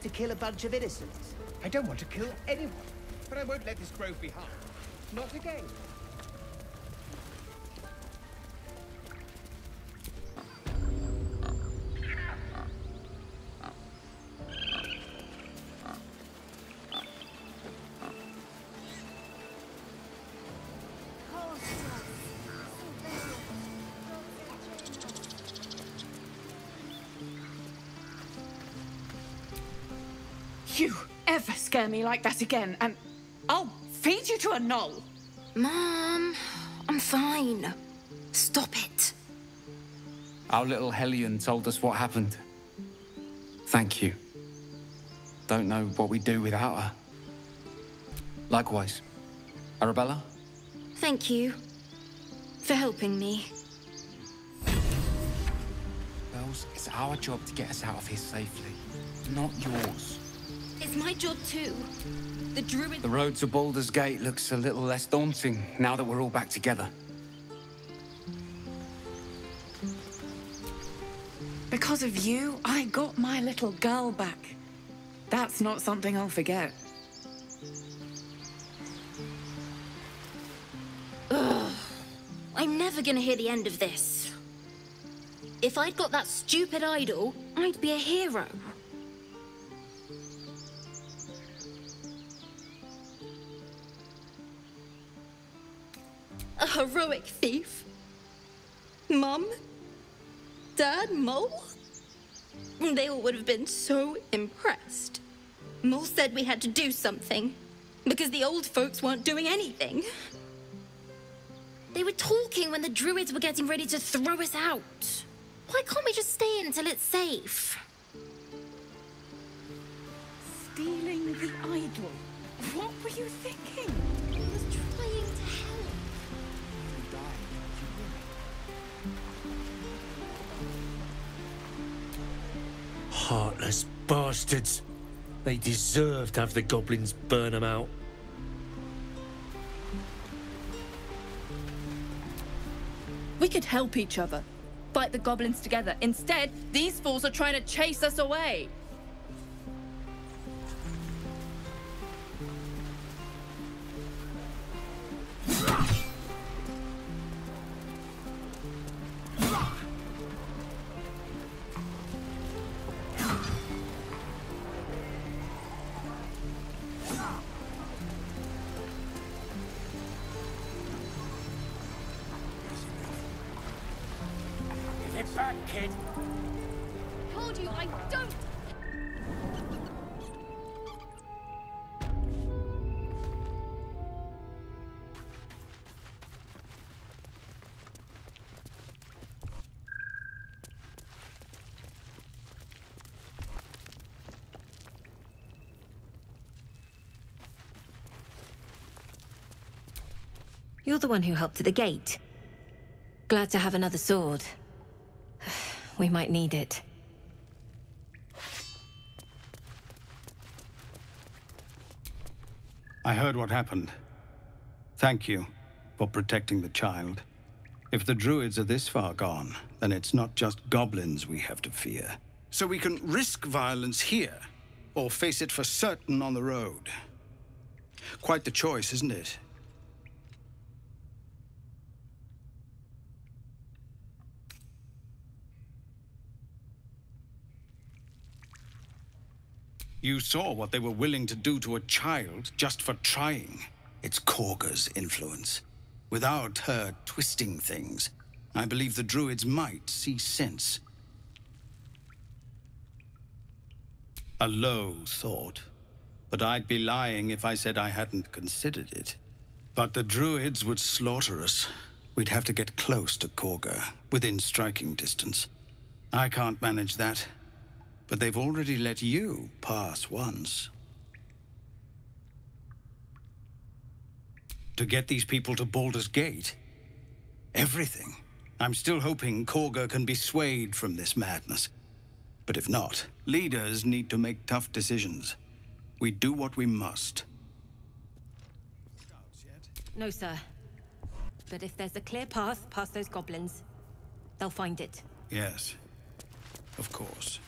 to kill a bunch of innocents? I don't want to kill anyone, but I won't let this grove be harmed. Not again. You ever scare me like that again, and I'll feed you to a knoll. Mom, I'm fine. Stop it. Our little Hellion told us what happened. Thank you. Don't know what we'd do without her. Likewise. Arabella? Thank you for helping me. Bells, it's our job to get us out of here safely, not yours. It's my job too. The druid... The road to Baldur's Gate looks a little less daunting now that we're all back together. Because of you, I got my little girl back. That's not something I'll forget. Ugh. I'm never gonna hear the end of this. If I'd got that stupid idol, I'd be a hero. A heroic thief? Mum? Dad? Mole? They all would have been so impressed. Mole said we had to do something, because the old folks weren't doing anything. They were talking when the druids were getting ready to throw us out. Why can't we just stay in until it's safe? Stealing the idol? What were you thinking? I was trying to help. Heartless bastards. They deserve to have the goblins burn them out. We could help each other. Fight the goblins together. Instead, these fools are trying to chase us away. Get back, kid. Told you I don't. You're the one who helped at the gate. Glad to have another sword. We might need it. I heard what happened. Thank you for protecting the child. If the druids are this far gone, then it's not just goblins we have to fear. So we can risk violence here, or face it for certain on the road. Quite the choice, isn't it? You saw what they were willing to do to a child just for trying. It's Korga's influence. Without her twisting things, I believe the druids might see sense. A low thought, but I'd be lying if I said I hadn't considered it. But the druids would slaughter us. We'd have to get close to Korga, within striking distance. I can't manage that. But they've already let you pass once. To get these people to Baldur's Gate? Everything. I'm still hoping Korga can be swayed from this madness. But if not, leaders need to make tough decisions. We do what we must. No, sir. But if there's a clear path past those goblins, they'll find it. Yes, of course.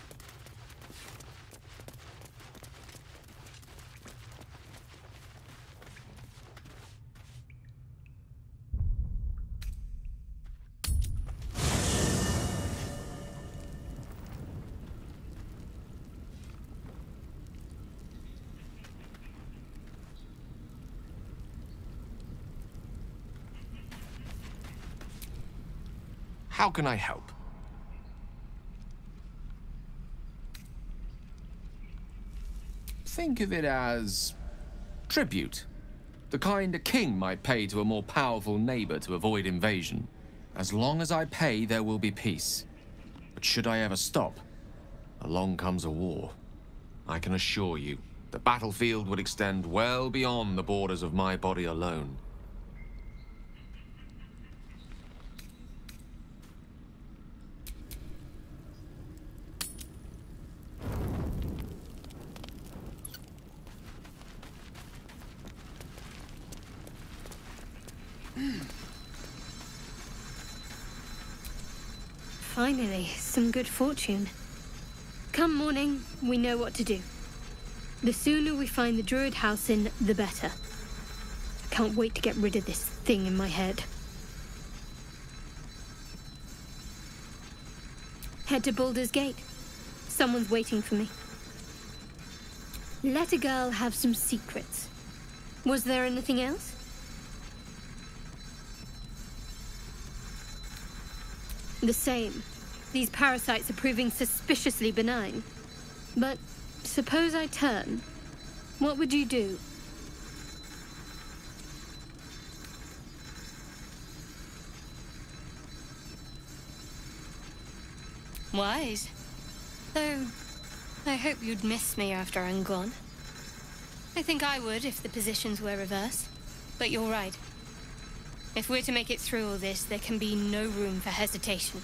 How can I help? Think of it as tribute. The kind a king might pay to a more powerful neighbor to avoid invasion. As long as I pay, there will be peace. But should I ever stop, along comes a war. I can assure you, the battlefield would extend well beyond the borders of my body alone. Finally, some good fortune. Come morning, we know what to do. The sooner we find the druid house in, the better. I can't wait to get rid of this thing in my head. Head to Baldur's Gate. Someone's waiting for me. Let a girl have some secrets. Was there anything else? The same. These parasites are proving suspiciously benign. But suppose I turn. What would you do? Wise. Though, I hope you'd miss me after I'm gone. I think I would if the positions were reversed. But you're right. If we're to make it through all this, there can be no room for hesitation.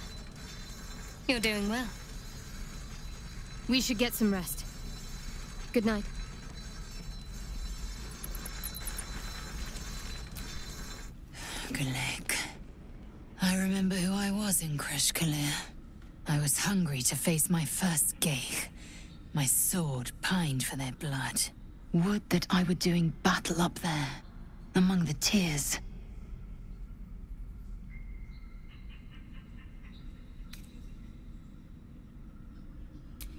You're doing well. We should get some rest. Good night. Galek. I remember who I was in Kresh Kalir. I was hungry to face my first Geich. My sword pined for their blood. Would that I were doing battle up there, among the tears.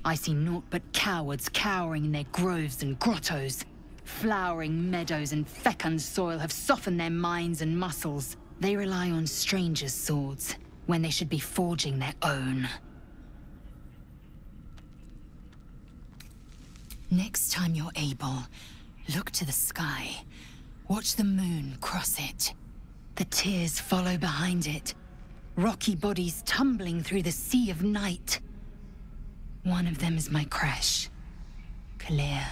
I see naught but cowards cowering in their groves and grottos. Flowering meadows and fecund soil have softened their minds and muscles. They rely on strangers' swords, when they should be forging their own. Next time you're able, look to the sky. Watch the moon cross it. The tears follow behind it. Rocky bodies tumbling through the sea of night. One of them is my Kresh. Kalir.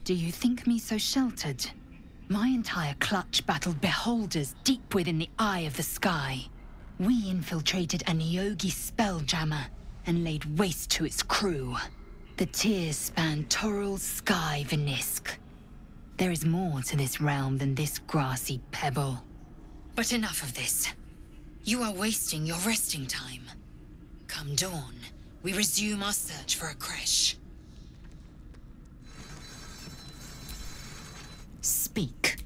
Do you think me so sheltered? My entire clutch battled beholders deep within the eye of the sky. We infiltrated a Neogi spelljammer and laid waste to its crew. The tears spanned Toral's sky Venisk. There is more to this realm than this grassy pebble. But enough of this. You are wasting your resting time. Come dawn, we resume our search for a Kresh. Speak.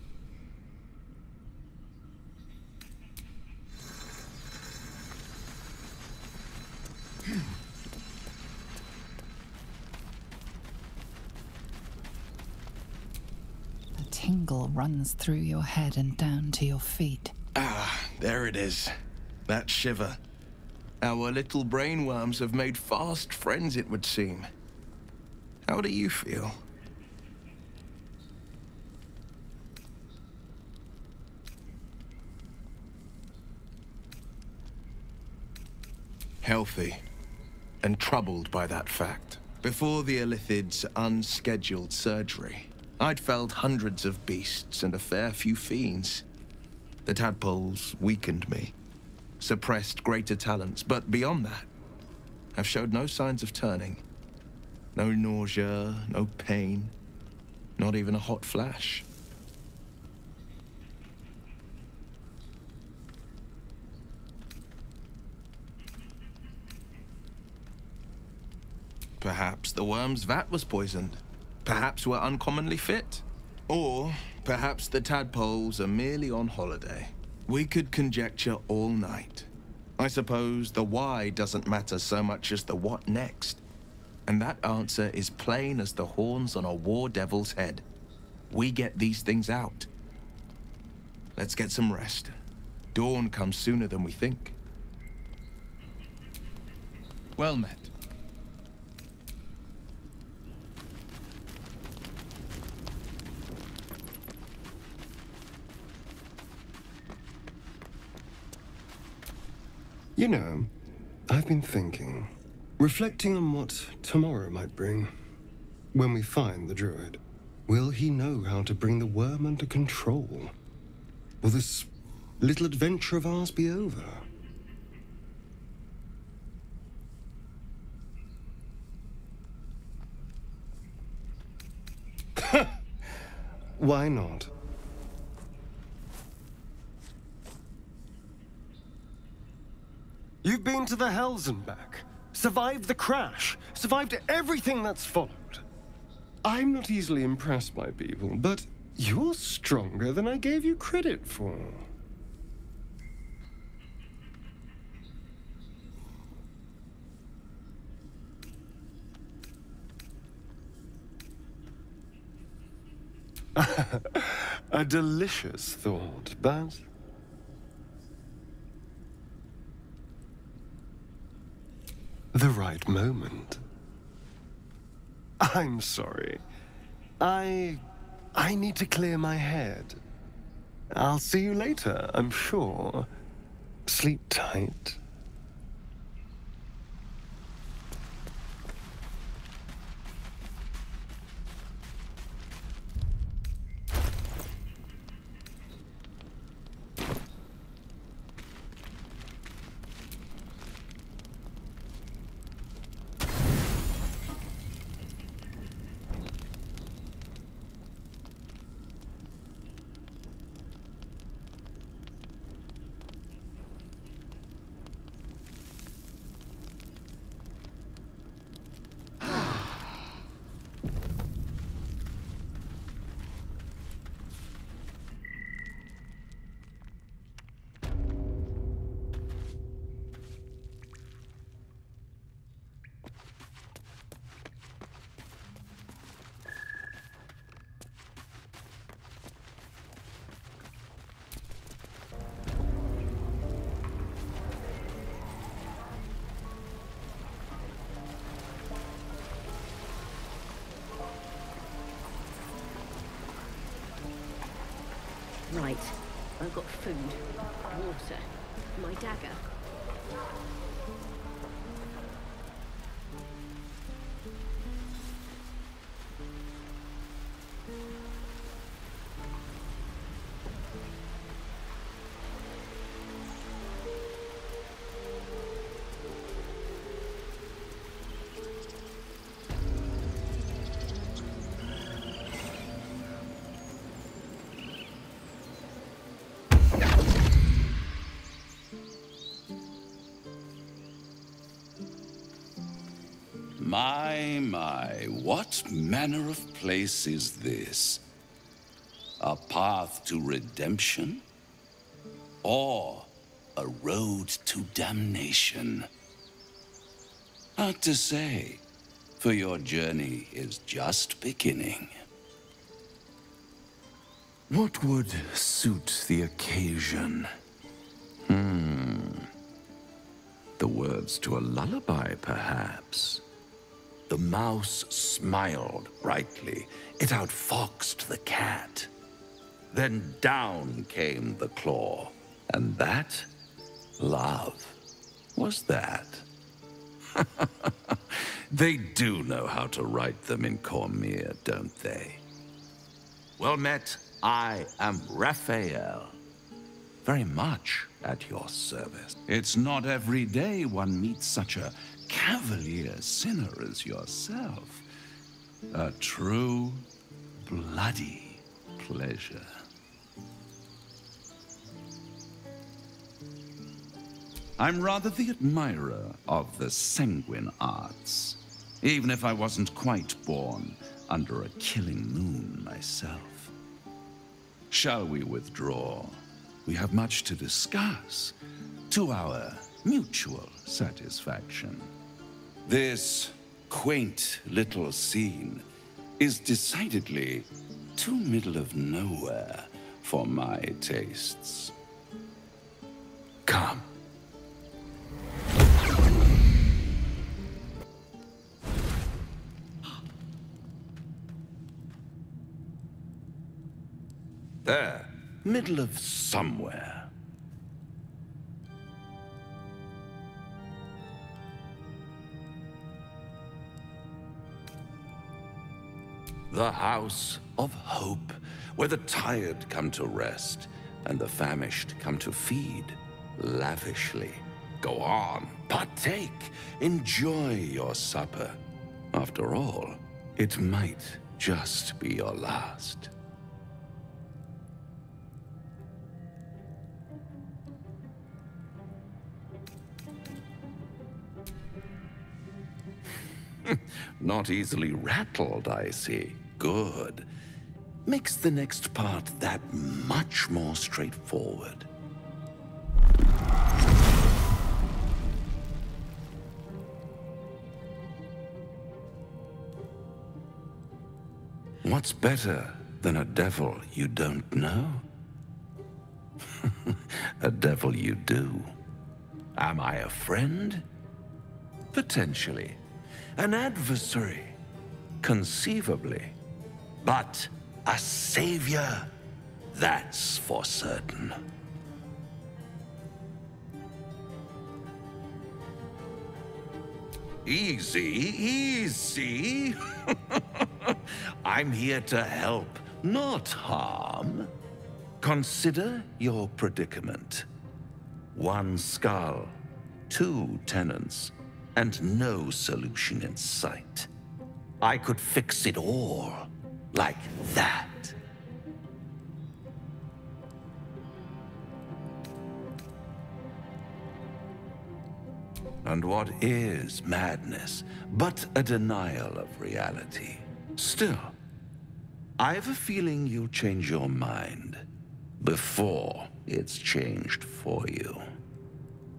A tingle runs through your head and down to your feet. Ah, there it is. That shiver. Our little brainworms have made fast friends, it would seem. How do you feel? Healthy, and troubled by that fact. Before the Illithid's unscheduled surgery, I'd felled hundreds of beasts and a fair few fiends. The tadpoles weakened me, suppressed greater talents, but beyond that, I've showed no signs of turning. No nausea, no pain, not even a hot flash. Perhaps the worm's vat was poisoned. Perhaps we're uncommonly fit. Or perhaps the tadpoles are merely on holiday. We could conjecture all night. I suppose the why doesn't matter so much as the what next. And that answer is plain as the horns on a war devil's head. We get these things out. Let's get some rest. Dawn comes sooner than we think. Well met. You know, I've been thinking, reflecting on what tomorrow might bring. When we find the druid, will he know how to bring the worm under control? Will this little adventure of ours be over? Why not? You've been to the Hells and back, survived the crash, survived everything that's followed. I'm not easily impressed by people, but you're stronger than I gave you credit for. A delicious thought, but... the right moment. I'm sorry. I need to clear my head. I'll see you later, I'm sure. Sleep tight. Right. I've got food, water, my dagger. My, what manner of place is this? A path to redemption? Or a road to damnation? Hard to say, for your journey is just beginning. What would suit the occasion? The words to a lullaby, perhaps. The mouse smiled brightly. It outfoxed the cat. Then down came the claw. And that, love, was that. They do know how to write them in Cormier, don't they? Well met, I am Raphael. Very much at your service. It's not every day one meets such a cavalier sinner as yourself. A true, bloody pleasure. I'm rather the admirer of the sanguine arts, even if I wasn't quite born under a killing moon myself. Shall we withdraw? We have much to discuss, to our mutual satisfaction. This quaint little scene is decidedly too middle of nowhere for my tastes. Come. There, middle of somewhere. The House of Hope, where the tired come to rest and the famished come to feed lavishly. Go on, partake, enjoy your supper. After all, it might just be your last. Not easily rattled, I see. Good. Makes the next part that much more straightforward. What's better than a devil you don't know? A devil you do. Am I a friend? Potentially. An adversary? Conceivably. But a savior? That's for certain. Easy, easy. I'm here to help, not harm. Consider your predicament. One skull, 2 tenants, and no solution in sight. I could fix it all, like that. And what is madness but a denial of reality? Still, I have a feeling you'll change your mind before it's changed for you.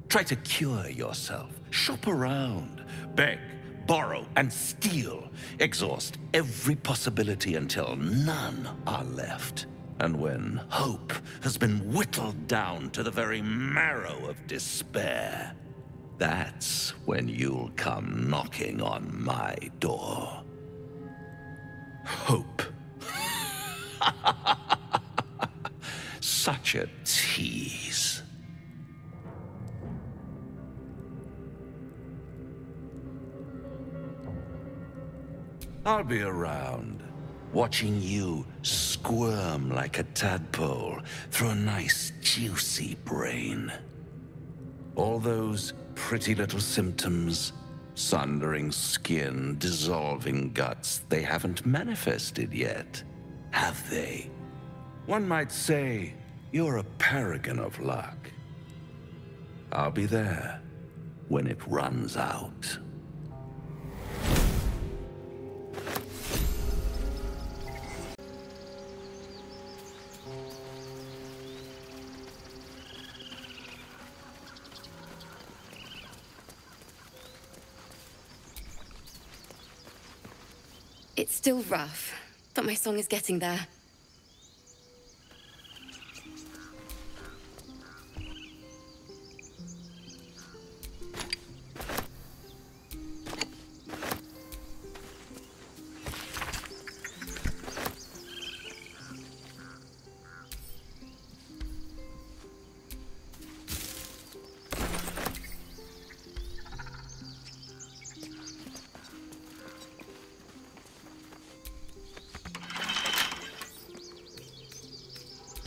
Try to cure yourself, shop around, beg, borrow, and steal. Exhaust every possibility until none are left. And when hope has been whittled down to the very marrow of despair, that's when you'll come knocking on my door. Hope. Such a tease. I'll be around, watching you squirm like a tadpole through a nice, juicy brain. All those pretty little symptoms, sundering skin, dissolving guts, they haven't manifested yet, have they? One might say you're a paragon of luck. I'll be there when it runs out. It's still rough, but my song is getting there.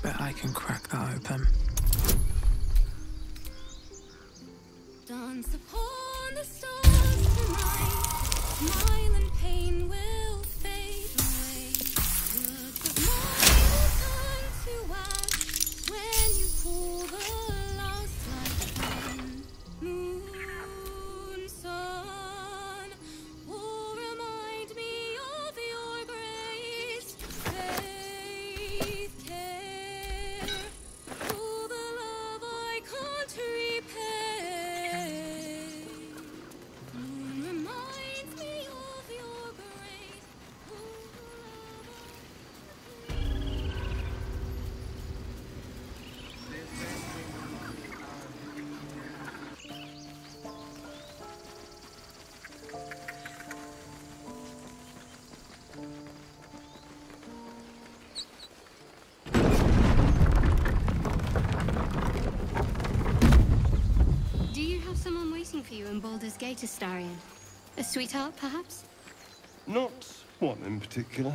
Bet I can crack that open. Dance upon the stars tonight. Smile and pain will fade away. Words of mine will turn to ash when you call the last light on. Moon, sun, will remind me of your grace. Faith, care, all the love I can't repay. waiting for you in Baldur's Gate, Astarion? A sweetheart, perhaps? Not one in particular.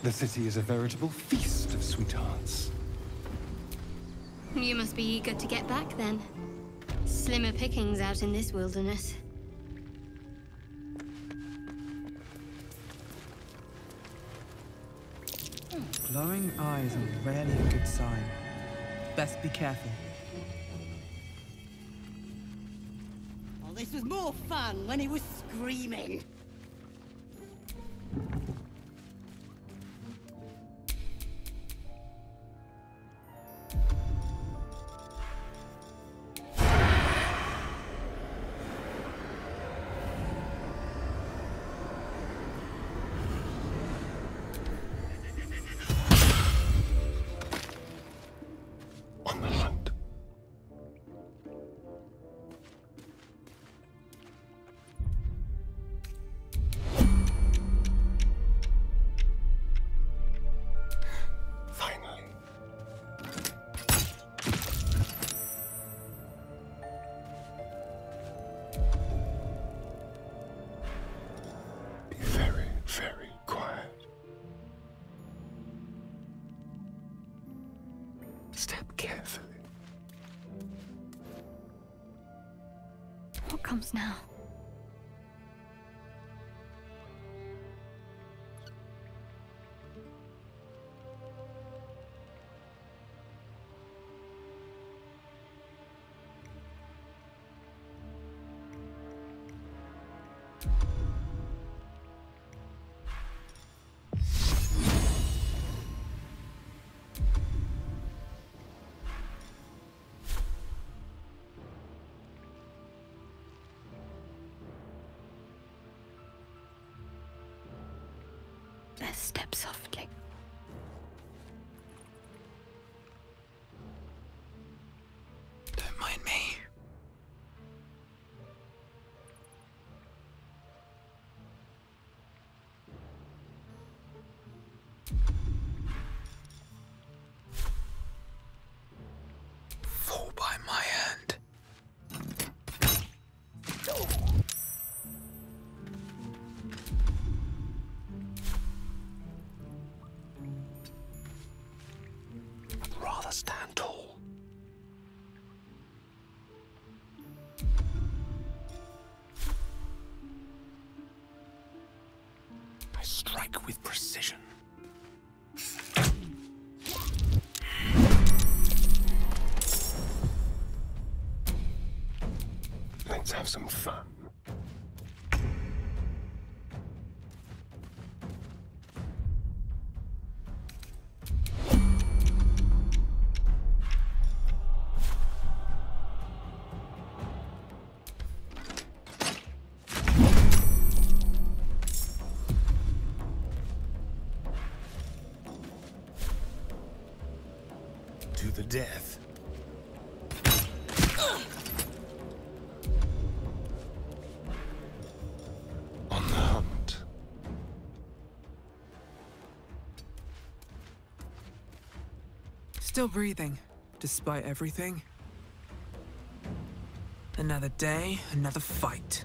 The city is a veritable feast of sweethearts. You must be eager to get back, then. Slimmer pickings out in this wilderness. Glowing eyes are rarely a good sign. Best be careful. Oh, this was more fun when he was screaming. What comes now? Let's step softly. Don't mind me. Fall by my hand. Stand tall. I strike with precision. Let's have some fun. To the death. On the hunt. Still breathing, despite everything. Another day, another fight.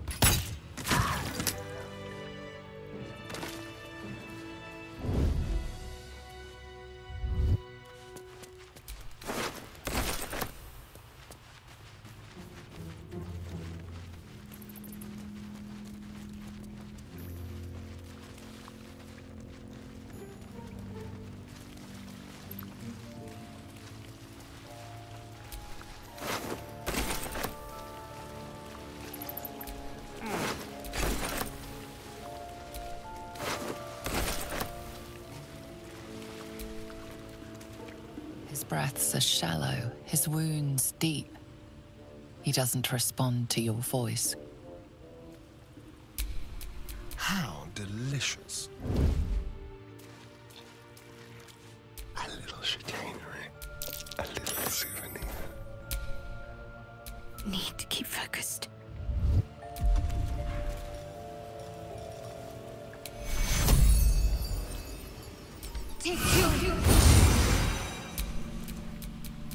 His breaths are shallow, his wounds deep. He doesn't respond to your voice. How delicious. A little chicanery, a little souvenir. Need to keep focused.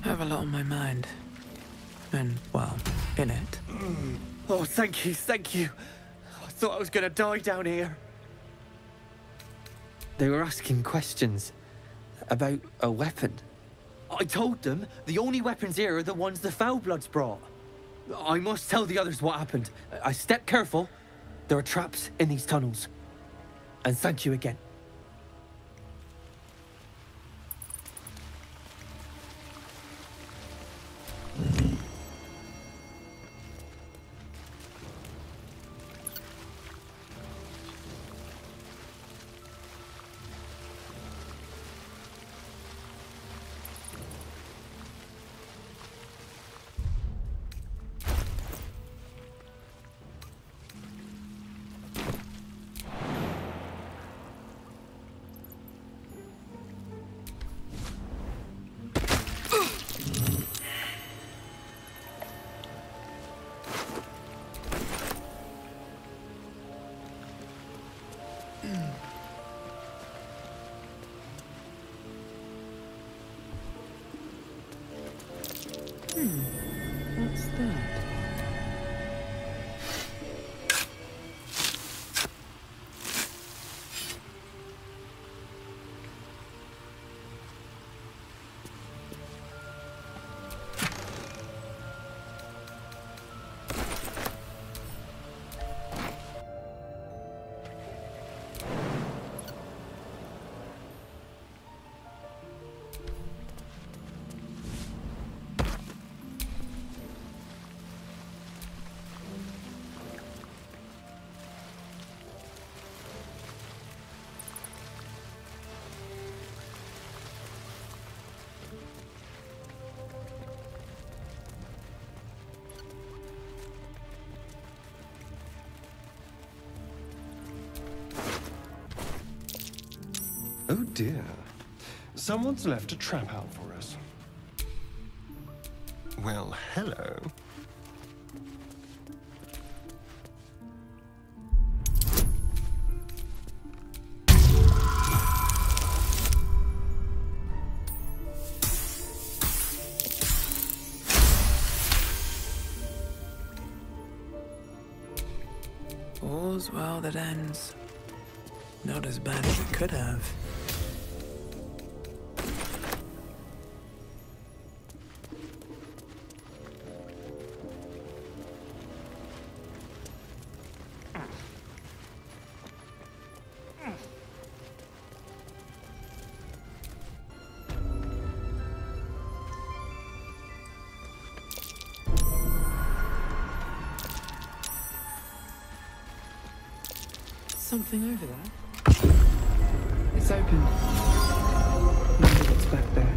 I have a lot on my mind. And, well, in it. Oh, thank you, thank you. I thought I was gonna die down here. They were asking questions about a weapon. I told them the only weapons here are the ones the Foulbloods brought. I must tell the others what happened. I step careful. There are traps in these tunnels. And thank you again. What's that? Oh dear. Someone's left a trap out for us. Well, hello. All's well that ends. Not as bad as it could have. Something over there. It's open. Wonder what's back there.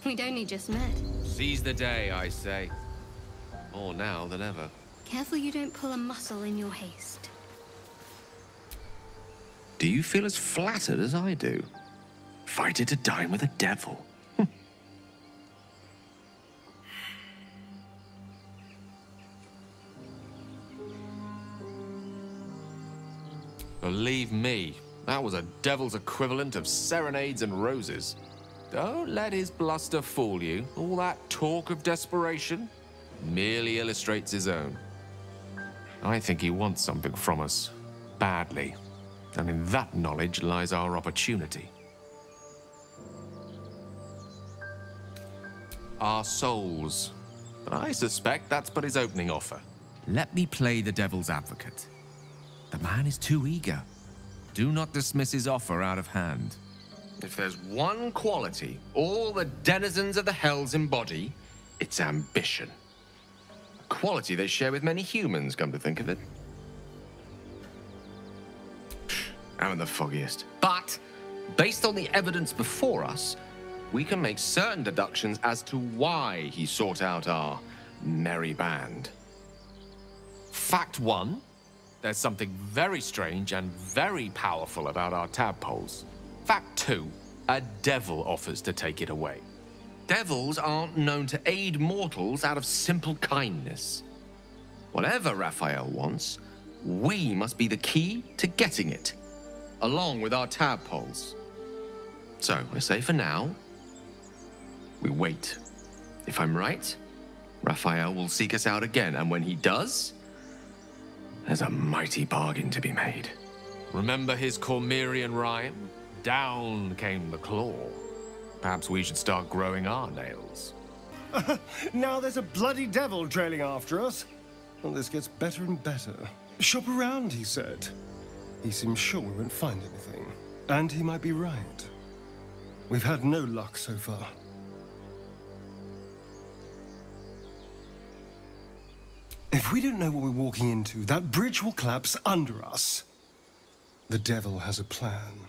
We'd only just met. Seize the day, I say. More now than ever. Careful you don't pull a muscle in your haste. Do you feel as flattered as I do? Invited to dine with a devil. Believe me, that was a devil's equivalent of serenades and roses. Don't let his bluster fool you. All that talk of desperation merely illustrates his own. I think he wants something from us, badly. And in that knowledge lies our opportunity. Our souls. But I suspect that's but his opening offer. Let me play the devil's advocate. The man is too eager. Do not dismiss his offer out of hand. If there's one quality all the denizens of the hells embody, it's ambition. A quality they share with many humans, come to think of it. Haven't the foggiest. But, based on the evidence before us, we can make certain deductions as to why he sought out our merry band. Fact one, there's something very strange and very powerful about our tadpoles. Fact two, a devil offers to take it away. Devils aren't known to aid mortals out of simple kindness. Whatever Raphael wants, we must be the key to getting it, along with our tadpoles. So, I say for now, we wait. If I'm right, Raphael will seek us out again, and when he does, there's a mighty bargain to be made. Remember his Cormyrean rhyme? Down came the claw. Perhaps we should start growing our nails. Now there's a bloody devil trailing after us. Well, this gets better and better. Shop around, he said. He seems sure we won't find anything. And he might be right. We've had no luck so far. If we don't know what we're walking into, that bridge will collapse under us. The devil has a plan.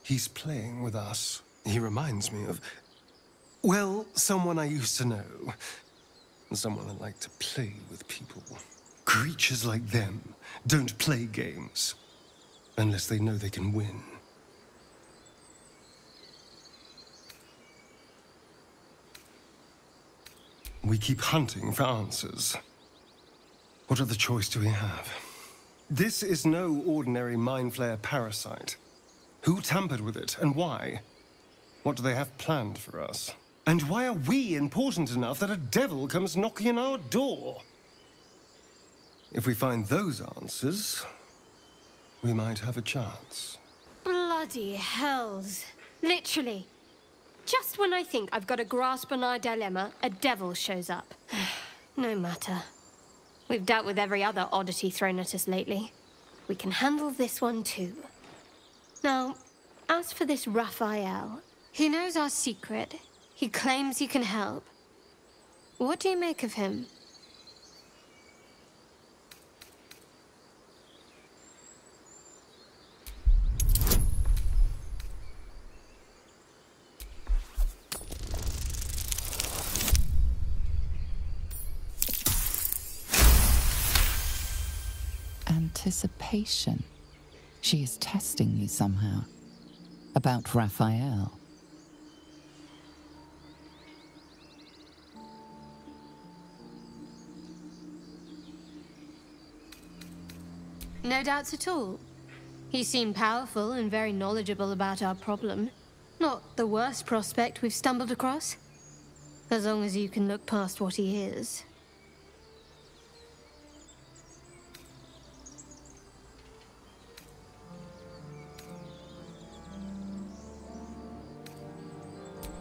He's playing with us. He reminds me of, well, someone I used to know. Someone that liked to play with people. Creatures like them don't play games unless they know they can win. We keep hunting for answers. What other choice do we have? This is no ordinary mind flayer parasite. Who tampered with it, and why? What do they have planned for us? And why are we important enough that a devil comes knocking on our door? If we find those answers, we might have a chance. Bloody hells. Literally. Just when I think I've got a grasp on our dilemma, a devil shows up. No matter. We've dealt with every other oddity thrown at us lately. We can handle this one too. Now, as for this Raphael, he knows our secret. He claims he can help. What do you make of him? Anticipation. She is testing you somehow. About Raphael. No doubts at all. He seemed powerful and very knowledgeable about our problem. Not the worst prospect we've stumbled across. As long as you can look past what he is.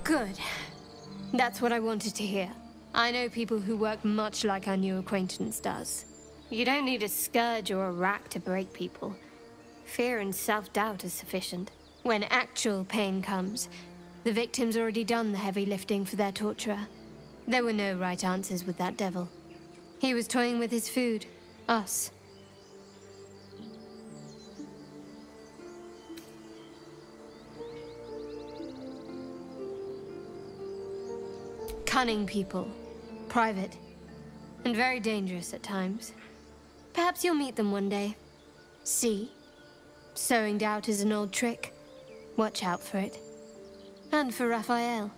Good. That's what I wanted to hear. I know people who work much like our new acquaintance does. You don't need a scourge or a rack to break people. Fear and self-doubt is sufficient. When actual pain comes, the victim's already done the heavy lifting for their torturer. There were no right answers with that devil. He was toying with his food. Us. Cunning people. Private. And very dangerous at times. Perhaps you'll meet them one day. See Sowing doubt is an old trick. Watch out for it. And for Raphael.